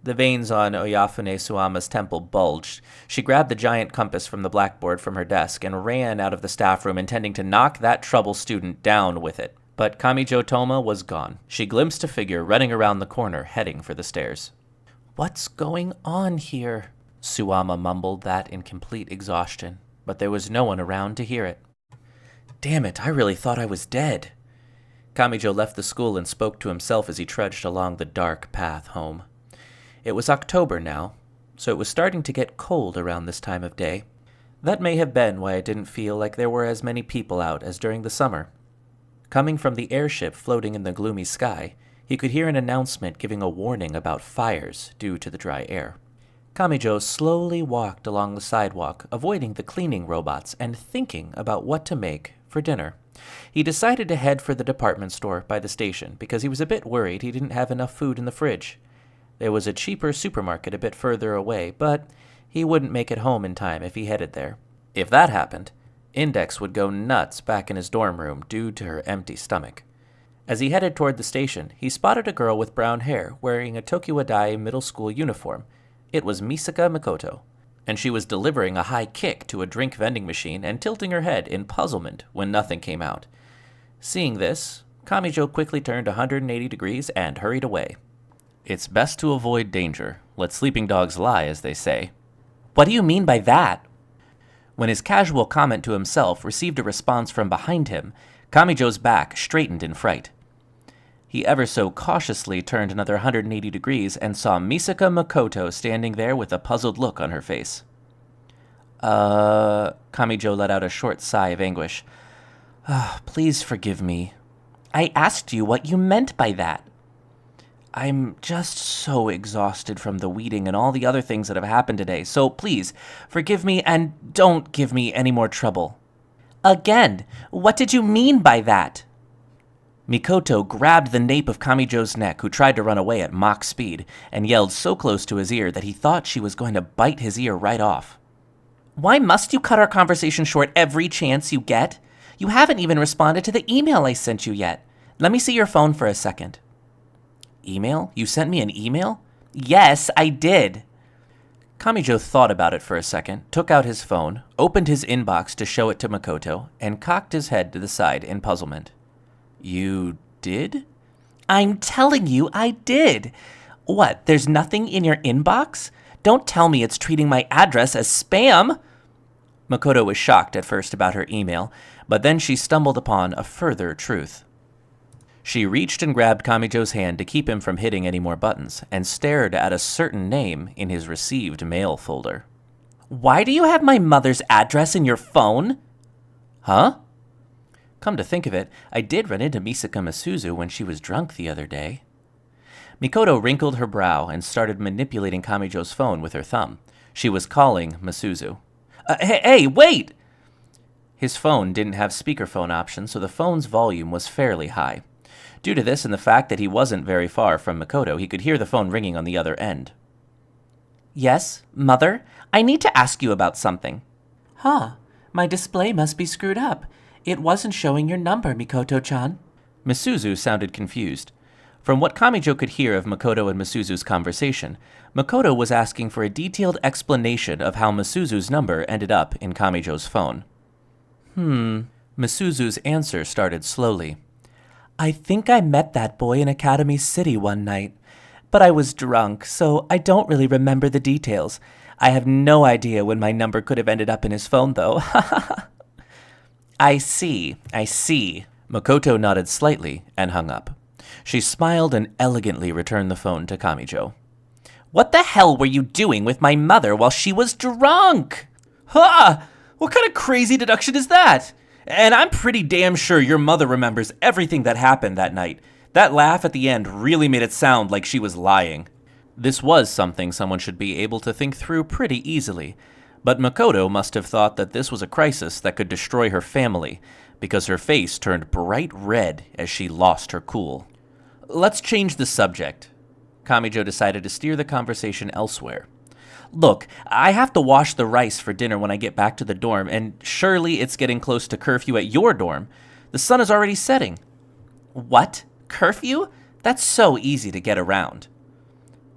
The veins on Oyafune Suwama's temple bulged. She grabbed the giant compass from the blackboard from her desk and ran out of the staff room, intending to knock that trouble student down with it. But Kamijo Toma was gone. She glimpsed a figure running around the corner, heading for the stairs. What's going on here? Suwama mumbled that in complete exhaustion, but there was no one around to hear it. Damn it, I really thought I was dead. Kamijo left the school and spoke to himself as he trudged along the dark path home. It was October now, so it was starting to get cold around this time of day. That may have been why it didn't feel like there were as many people out as during the summer. Coming from the airship floating in the gloomy sky, he could hear an announcement giving a warning about fires due to the dry air. Kamijo slowly walked along the sidewalk, avoiding the cleaning robots and thinking about what to make for dinner. He decided to head for the department store by the station because he was a bit worried he didn't have enough food in the fridge. There was a cheaper supermarket a bit further away, but he wouldn't make it home in time if he headed there. If that happened, Index would go nuts back in his dorm room due to her empty stomach. As he headed toward the station, he spotted a girl with brown hair wearing a Tokiwadai middle school uniform. It was Misaka Mikoto, and she was delivering a high kick to a drink vending machine and tilting her head in puzzlement when nothing came out. Seeing this, Kamijo quickly turned 180 degrees and hurried away. It's best to avoid danger. Let sleeping dogs lie, as they say. What do you mean by that? When his casual comment to himself received a response from behind him, Kamijo's back straightened in fright. He ever so cautiously turned another 180 degrees and saw Misaka Makoto standing there with a puzzled look on her face. Kamijo let out a short sigh of anguish. Please forgive me. I asked you what you meant by that. I'm just so exhausted from the weeding and all the other things that have happened today, so please, forgive me and don't give me any more trouble. Again, what did you mean by that? Mikoto grabbed the nape of Kamijo's neck, who tried to run away at Mach speed, and yelled so close to his ear that he thought she was going to bite his ear right off. Why must you cut our conversation short every chance you get? You haven't even responded to the email I sent you yet. Let me see your phone for a second. Email? You sent me an email? Yes, I did. Kamijo thought about it for a second, took out his phone, opened his inbox to show it to Makoto, and cocked his head to the side in puzzlement. You did? I'm telling you I did. What, there's nothing in your inbox? Don't tell me it's treating my address as spam. Makoto was shocked at first about her email, but then she stumbled upon a further truth. She reached and grabbed Kamijo's hand to keep him from hitting any more buttons, and stared at a certain name in his received mail folder. Why do you have my mother's address in your phone? Huh? Come to think of it, I did run into Misaka Masuzu when she was drunk the other day. Mikoto wrinkled her brow and started manipulating Kamijo's phone with her thumb. She was calling Masuzu. Hey, wait! His phone didn't have speakerphone option, so the phone's volume was fairly high. Due to this and the fact that he wasn't very far from Mikoto, he could hear the phone ringing on the other end. Yes, Mother? I need to ask you about something. Huh, my display must be screwed up. It wasn't showing your number, Mikoto-chan. Masuzu sounded confused. From what Kamijo could hear of Makoto and Masuzu's conversation, Makoto was asking for a detailed explanation of how Masuzu's number ended up in Kamijo's phone. Masuzu's answer started slowly. I think I met that boy in Academy City one night, but I was drunk, so I don't really remember the details. I have no idea when my number could have ended up in his phone, though. I see. Makoto nodded slightly and hung up. She smiled and elegantly returned the phone to Kamijo. What the hell were you doing with my mother while she was drunk? Ha! What kind of crazy deduction is that? And I'm pretty damn sure your mother remembers everything that happened that night. That laugh at the end really made it sound like she was lying. This was something someone should be able to think through pretty easily, but Makoto must have thought that this was a crisis that could destroy her family, because her face turned bright red as she lost her cool. Let's change the subject. Kamijo decided to steer the conversation elsewhere. Look, I have to wash the rice for dinner when I get back to the dorm, and surely it's getting close to curfew at your dorm. The sun is already setting. What? Curfew? That's so easy to get around.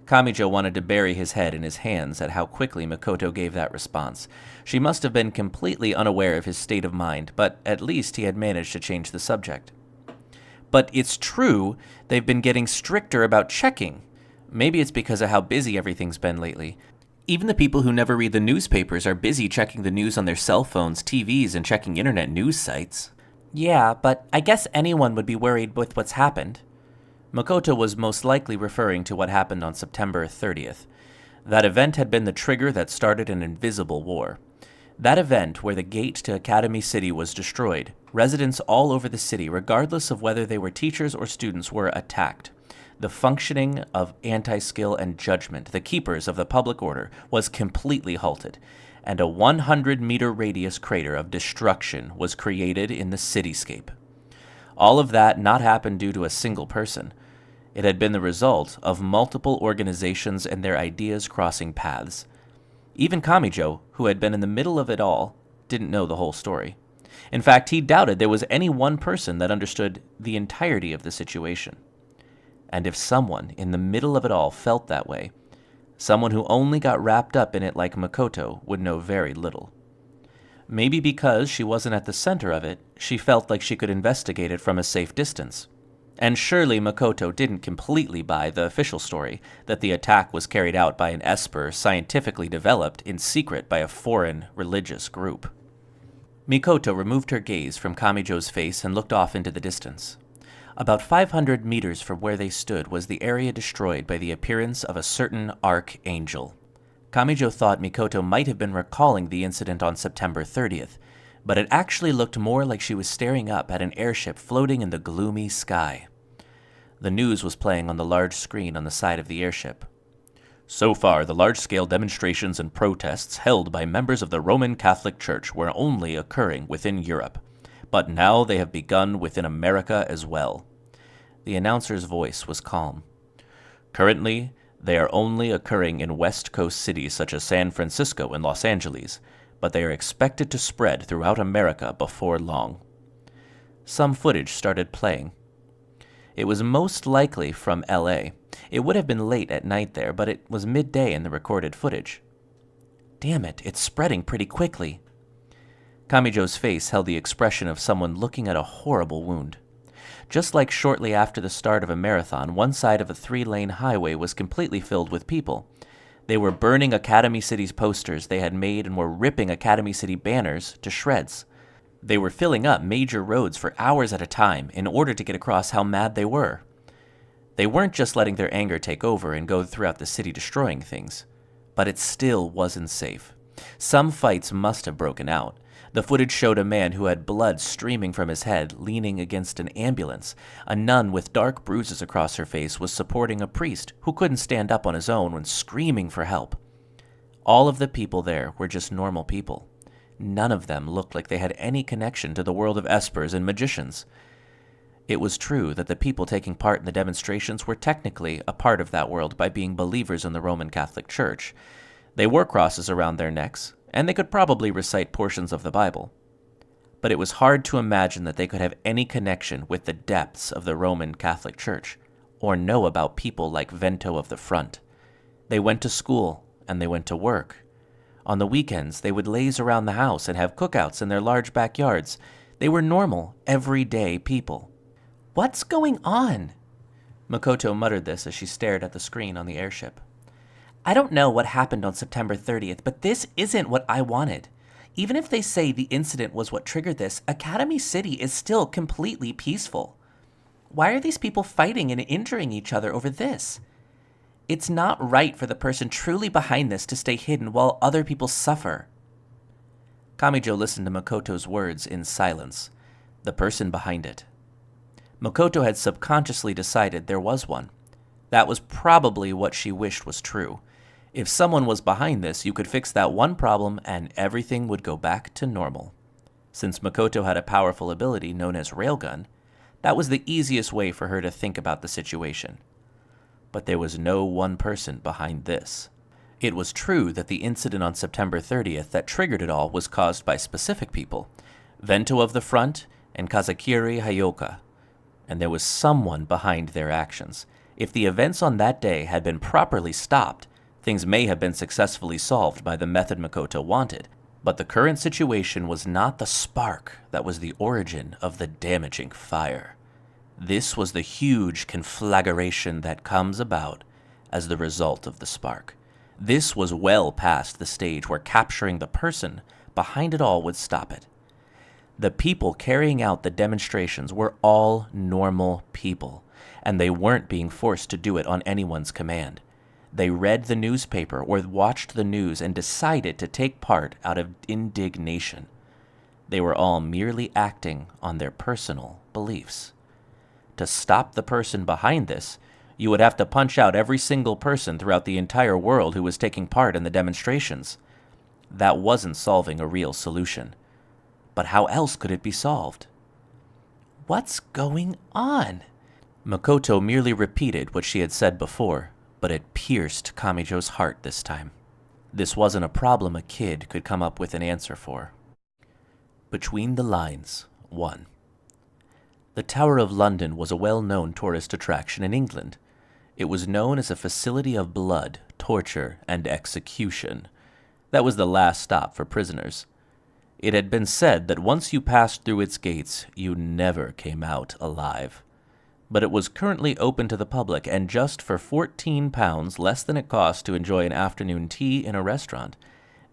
Kamijo wanted to bury his head in his hands at how quickly Makoto gave that response. She must have been completely unaware of his state of mind, but at least he had managed to change the subject. But it's true, they've been getting stricter about checking. Maybe it's because of how busy everything's been lately. Even the people who never read the newspapers are busy checking the news on their cell phones, TVs, and checking internet news sites. Yeah, but I guess anyone would be worried with what's happened. Makoto was most likely referring to what happened on September 30th. That event had been the trigger that started an invisible war. That event, where the gate to Academy City was destroyed, residents all over the city, regardless of whether they were teachers or students, were attacked. The functioning of anti-skill and judgment, the keepers of the public order, was completely halted, and a 100-meter radius crater of destruction was created in the cityscape. All of that not happened due to a single person. It had been the result of multiple organizations and their ideas crossing paths. Even Kamijo, who had been in the middle of it all, didn't know the whole story. In fact, he doubted there was any one person that understood the entirety of the situation. And if someone in the middle of it all felt that way, someone who only got wrapped up in it like Makoto would know very little. Maybe because she wasn't at the center of it, she felt like she could investigate it from a safe distance. And surely Makoto didn't completely buy the official story that the attack was carried out by an esper scientifically developed in secret by a foreign religious group. Mikoto removed her gaze from Kamijo's face and looked off into the distance. About 500 meters from where they stood was the area destroyed by the appearance of a certain archangel. Kamijo thought Mikoto might have been recalling the incident on September 30th, but it actually looked more like she was staring up at an airship floating in the gloomy sky. The news was playing on the large screen on the side of the airship. So far, the large-scale demonstrations and protests held by members of the Roman Catholic Church were only occurring within Europe, but now they have begun within America as well. The announcer's voice was calm. Currently, they are only occurring in West Coast cities such as San Francisco and Los Angeles, but they are expected to spread throughout America before long. Some footage started playing. It was most likely from LA. It would have been late at night there, but it was midday in the recorded footage. Damn it, it's spreading pretty quickly. Kamijo's face held the expression of someone looking at a horrible wound. Just like shortly after the start of a marathon, one side of a 3-lane highway was completely filled with people. They were burning Academy City's posters they had made and were ripping Academy City banners to shreds. They were filling up major roads for hours at a time in order to get across how mad they were. They weren't just letting their anger take over and go throughout the city destroying things. But it still wasn't safe. Some fights must have broken out. The footage showed a man who had blood streaming from his head leaning against an ambulance. A nun with dark bruises across her face was supporting a priest who couldn't stand up on his own when screaming for help. All of the people there were just normal people. None of them looked like they had any connection to the world of espers and magicians. It was true that the people taking part in the demonstrations were technically a part of that world by being believers in the Roman Catholic Church. They wore crosses around their necks, and they could probably recite portions of the Bible. But it was hard to imagine that they could have any connection with the depths of the Roman Catholic Church, or know about people like Vento of the Front. They went to school, and they went to work. On the weekends, they would laze around the house and have cookouts in their large backyards. They were normal, everyday people. What's going on? Makoto muttered this as she stared at the screen on the airship. I don't know what happened on September 30th, but this isn't what I wanted. Even if they say the incident was what triggered this, Academy City is still completely peaceful. Why are these people fighting and injuring each other over this? It's not right for the person truly behind this to stay hidden while other people suffer. Kamijo listened to Makoto's words in silence. The person behind it. Makoto had subconsciously decided there was one. That was probably what she wished was true. If someone was behind this, you could fix that one problem and everything would go back to normal. Since Makoto had a powerful ability known as Railgun, that was the easiest way for her to think about the situation. But there was no one person behind this. It was true that the incident on September 30th that triggered it all was caused by specific people, Vento of the Front and Kazakiri Hayoka, and there was someone behind their actions. If the events on that day had been properly stopped, things may have been successfully solved by the method Makoto wanted, but the current situation was not the spark that was the origin of the damaging fire. This was the huge conflagration that comes about as the result of the spark. This was well past the stage where capturing the person behind it all would stop it. The people carrying out the demonstrations were all normal people, and they weren't being forced to do it on anyone's command. They read the newspaper or watched the news and decided to take part out of indignation. They were all merely acting on their personal beliefs. To stop the person behind this, you would have to punch out every single person throughout the entire world who was taking part in the demonstrations. That wasn't solving a real solution. But how else could it be solved? What's going on? Makoto merely repeated what she had said before, but it pierced Kamijo's heart this time. This wasn't a problem a kid could come up with an answer for. Between the Lines, 1. The Tower of London was a well-known tourist attraction in England. It was known as a facility of blood, torture, and execution. That was the last stop for prisoners. It had been said that once you passed through its gates, you never came out alive. but it was currently open to the public, and just for £14, less than it cost to enjoy an afternoon tea in a restaurant,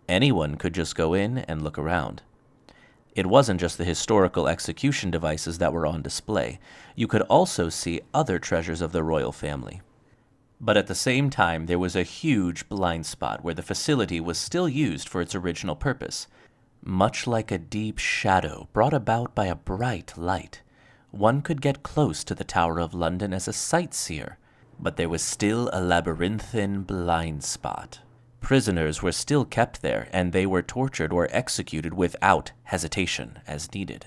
anyone could just go in and look around. It wasn't just the historical execution devices that were on display. You could also see other treasures of the royal family. But at the same time, there was a huge blind spot where the facility was still used for its original purpose. Much like a deep shadow brought about by a bright light, one could get close to the Tower of London as a sightseer, but there was still a labyrinthine blind spot. Prisoners were still kept there, and they were tortured or executed without hesitation as needed.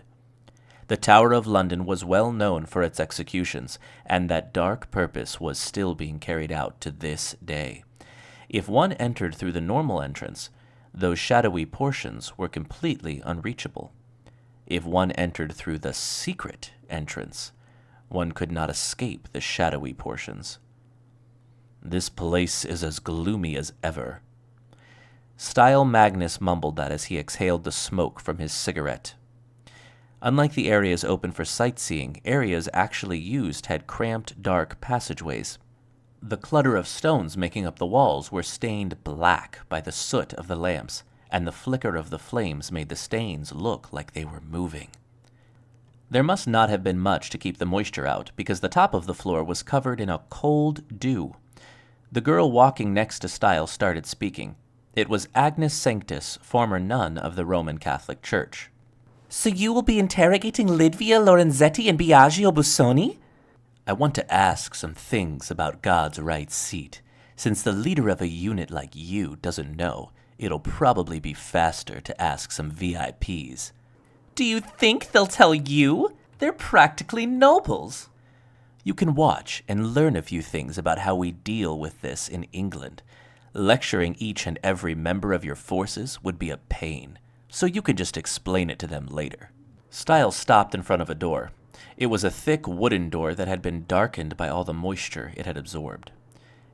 The Tower of London was well known for its executions, and that dark purpose was still being carried out to this day. If one entered through the normal entrance, those shadowy portions were completely unreachable. If one entered through the secret entrance, one could not escape the shadowy portions. This place is as gloomy as ever. Style Magnus mumbled that as he exhaled the smoke from his cigarette. Unlike the areas open for sightseeing, areas actually used had cramped, dark passageways. The clutter of stones making up the walls were stained black by the soot of the lamps, and the flicker of the flames made the stains look like they were moving. There must not have been much to keep the moisture out, because the top of the floor was covered in a cold dew. The girl walking next to Style started speaking. It was Agnes Sanctus, former nun of the Roman Catholic Church. So you will be interrogating Lidvia Lorenzetti and Biagio Busoni? I want to ask some things about God's right seat. Since the leader of a unit like you doesn't know, it'll probably be faster to ask some VIPs. Do you think they'll tell you? They're practically nobles. You can watch and learn a few things about how we deal with this in England. Lecturing each and every member of your forces would be a pain, so you can just explain it to them later. Style stopped in front of a door. It was a thick wooden door that had been darkened by all the moisture it had absorbed.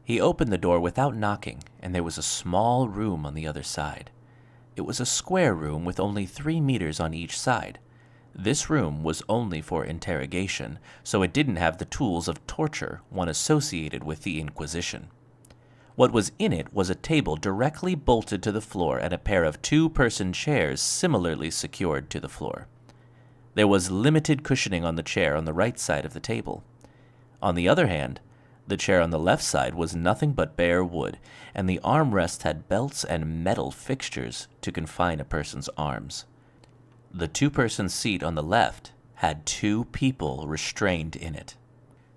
He opened the door without knocking, and there was a small room on the other side. It was a square room with only 3 meters on each side. This room was only for interrogation, so it didn't have the tools of torture one associated with the Inquisition. What was in it was a table directly bolted to the floor and a pair of 2-person chairs similarly secured to the floor. There was limited cushioning on the chair on the right side of the table. On the other hand, the chair on the left side was nothing but bare wood, and the armrests had belts and metal fixtures to confine a person's arms. The 2-person seat on the left had 2 people restrained in it.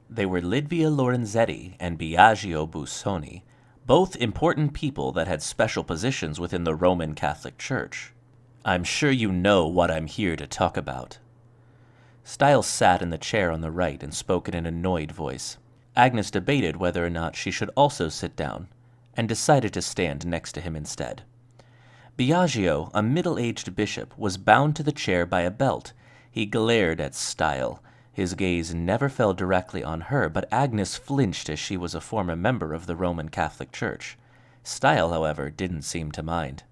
They were Lidvia Lorenzetti and Biagio Busoni, both important people that had special positions within the Roman Catholic Church. I'm sure you know what I'm here to talk about. Styles sat in the chair on the right and spoke in an annoyed voice. Agnes debated whether or not she should also sit down, and decided to stand next to him instead. Biagio, a middle-aged bishop, was bound to the chair by a belt. He glared at Style. His gaze never fell directly on her, but Agnes flinched as she was a former member of the Roman Catholic Church. Style, however, didn't seem to mind.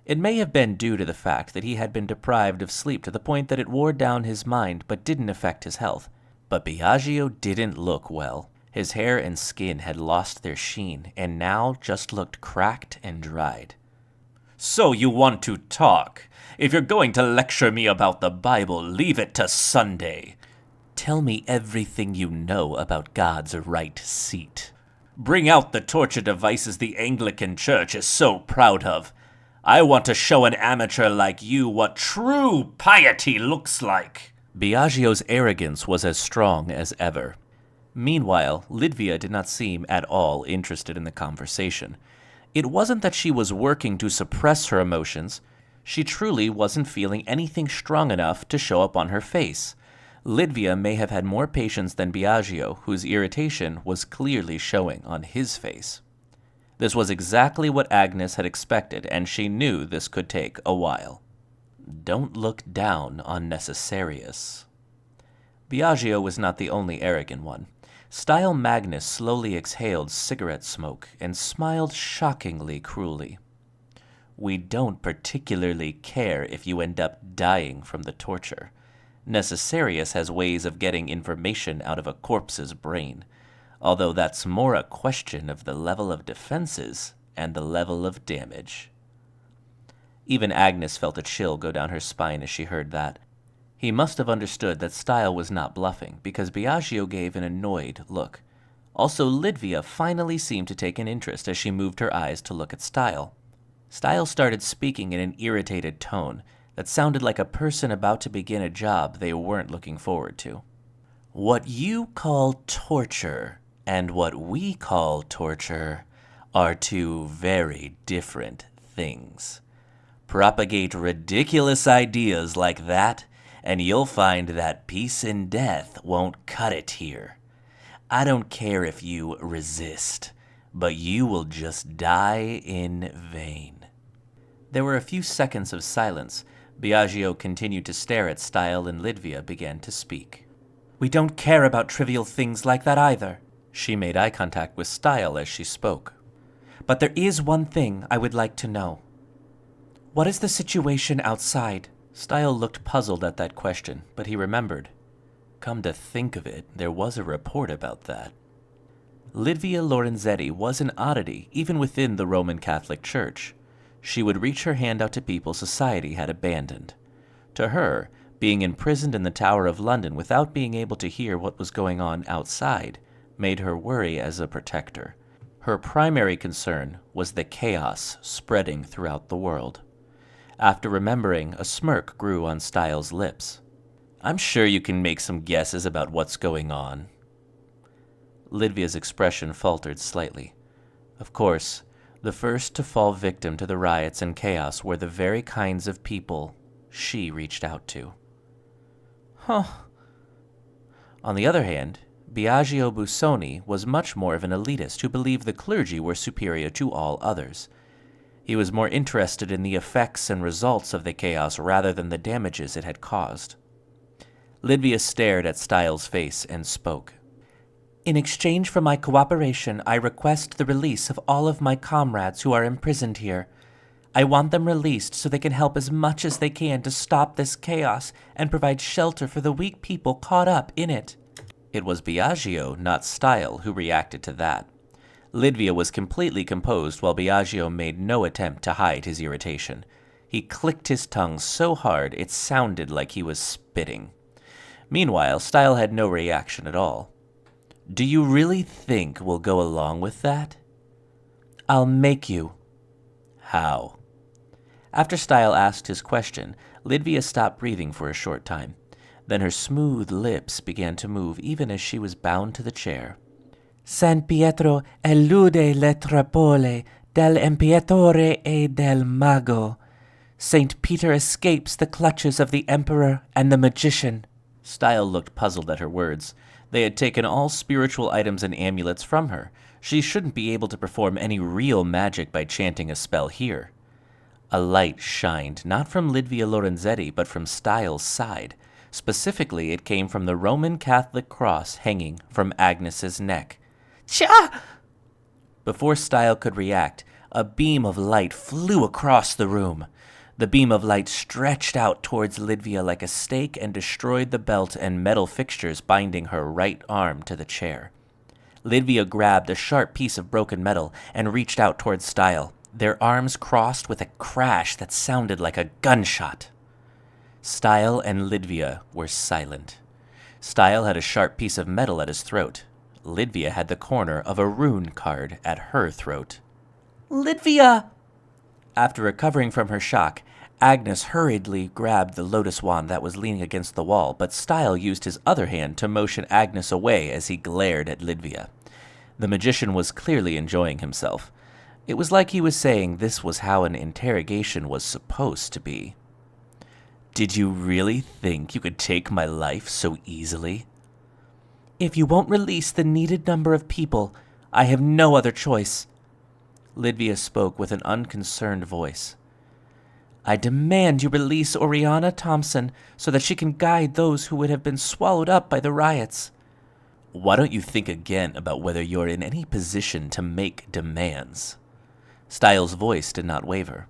It may have been due to the fact that he had been deprived of sleep to the point that it wore down his mind but didn't affect his health. But Biagio didn't look well. His hair and skin had lost their sheen and now just looked cracked and dried. So you want to talk? If you're going to lecture me about the Bible, leave it to Sunday. Tell me everything you know about God's right seat. Bring out the torture devices the Anglican Church is so proud of. I want to show an amateur like you what true piety looks like. Biagio's arrogance was as strong as ever. Meanwhile, Lidvia did not seem at all interested in the conversation. It wasn't that she was working to suppress her emotions. She truly wasn't feeling anything strong enough to show up on her face. Lidvia may have had more patience than Biagio, whose irritation was clearly showing on his face. This was exactly what Agnes had expected, and she knew this could take a while. Don't look down on Necessarius. Biagio was not the only arrogant one. Style Magnus slowly exhaled cigarette smoke and smiled shockingly cruelly. We don't particularly care if you end up dying from the torture. Necessarius has ways of getting information out of a corpse's brain, although that's more a question of the level of defenses and the level of damage. Even Agnes felt a chill go down her spine as she heard that. He must have understood that Style was not bluffing, because Biagio gave an annoyed look. Also, Lidvia finally seemed to take an interest as she moved her eyes to look at Style. Style started speaking in an irritated tone that sounded like a person about to begin a job they weren't looking forward to. What you call torture and what we call torture are two very different things. Propagate ridiculous ideas like that, and you'll find that peace and death won't cut it here. I don't care if you resist, but you will just die in vain. There were a few seconds of silence. Biagio continued to stare at Style, and Lidvia began to speak. We don't care about trivial things like that either. She made eye contact with Style as she spoke. But there is one thing I would like to know. What is the situation outside? Style looked puzzled at that question, but he remembered. Come to think of it, there was a report about that. Lidvia Lorenzetti was an oddity even within the Roman Catholic Church. She would reach her hand out to people society had abandoned. To her, being imprisoned in the Tower of London without being able to hear what was going on outside made her worry as a protector. Her primary concern was the chaos spreading throughout the world. After remembering, a smirk grew on Style's lips. I'm sure you can make some guesses about what's going on. Lidvia's expression faltered slightly. Of course, the first to fall victim to the riots and chaos were the very kinds of people she reached out to. Huh. On the other hand, Biagio Busoni was much more of an elitist who believed the clergy were superior to all others. He was more interested in the effects and results of the chaos rather than the damages it had caused. Lidvia stared at Styles' face and spoke. In exchange for my cooperation, I request the release of all of my comrades who are imprisoned here. I want them released so they can help as much as they can to stop this chaos and provide shelter for the weak people caught up in it. It was Biagio, not Style, who reacted to that. Lidvia was completely composed while Biagio made no attempt to hide his irritation. He clicked his tongue so hard it sounded like he was spitting. Meanwhile, Style had no reaction at all. Do you really think we'll go along with that? I'll make you. How? After Style asked his question, Lidvia stopped breathing for a short time. Then her smooth lips began to move even as she was bound to the chair. San Pietro elude le trappole del impiatore e del mago. Saint Peter escapes the clutches of the emperor and the magician. Style looked puzzled at her words. They had taken all spiritual items and amulets from her. She shouldn't be able to perform any real magic by chanting a spell here. A light shined, not from Lidvia Lorenzetti, but from Styles' side. Specifically, it came from the Roman Catholic cross hanging from Agnes's neck. Cha! Before Style could react, a beam of light flew across the room. The beam of light stretched out towards Lidvia like a stake and destroyed the belt and metal fixtures binding her right arm to the chair. Lidvia grabbed a sharp piece of broken metal and reached out towards Style. Their arms crossed with a crash that sounded like a gunshot. Style and Lidvia were silent. Style had a sharp piece of metal at his throat. Lidvia had the corner of a rune card at her throat. Lidvia! After recovering from her shock, Agnes hurriedly grabbed the lotus wand that was leaning against the wall, but Style used his other hand to motion Agnes away as he glared at Lidvia. The magician was clearly enjoying himself. It was like he was saying this was how an interrogation was supposed to be. Did you really think you could take my life so easily? If you won't release the needed number of people, I have no other choice. Lidvia spoke with an unconcerned voice. I demand you release Oriana Thompson so that she can guide those who would have been swallowed up by the riots. Why don't you think again about whether you're in any position to make demands? Styles' voice did not waver.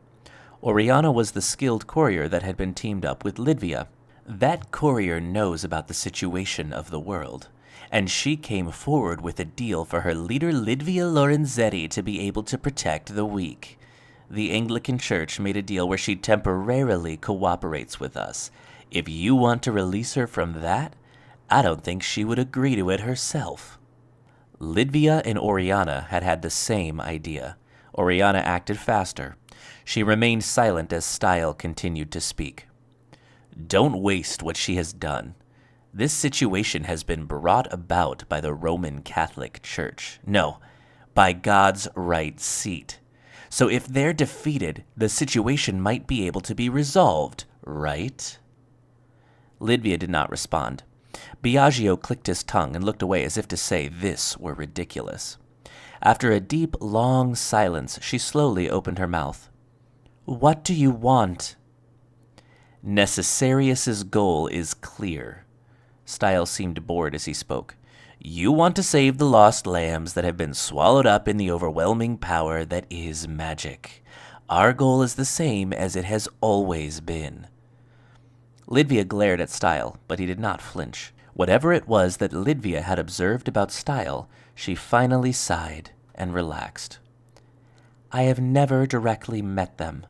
Oriana was the skilled courier that had been teamed up with Lidvia. That courier knows about the situation of the world, and she came forward with a deal for her leader Lidvia Lorenzetti to be able to protect the weak. The Anglican Church made a deal where she temporarily cooperates with us. If you want to release her from that, I don't think she would agree to it herself. Lidvia and Oriana had had the same idea. Oriana acted faster. She remained silent as Style continued to speak. Don't waste what she has done. This situation has been brought about by the Roman Catholic Church. No, by God's right seat. So if they're defeated, the situation might be able to be resolved, right? Lidvia did not respond. Biagio clicked his tongue and looked away as if to say this were ridiculous. After a deep, long silence, she slowly opened her mouth. What do you want? Necessarius's goal is clear. Style seemed bored as he spoke. You want to save the lost lambs that have been swallowed up in the overwhelming power that is magic. Our goal is the same as it has always been. Lidvia glared at Style, but he did not flinch. Whatever it was that Lidvia had observed about Style, she finally sighed and relaxed. I have never directly met them,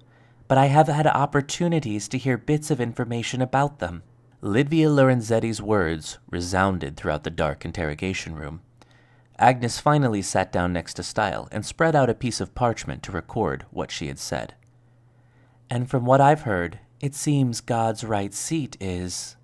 but I have had opportunities to hear bits of information about them. Lidvia Lorenzetti's words resounded throughout the dark interrogation room. Agnes finally sat down next to Style and spread out a piece of parchment to record what she had said. And from what I've heard, it seems God's right seat is...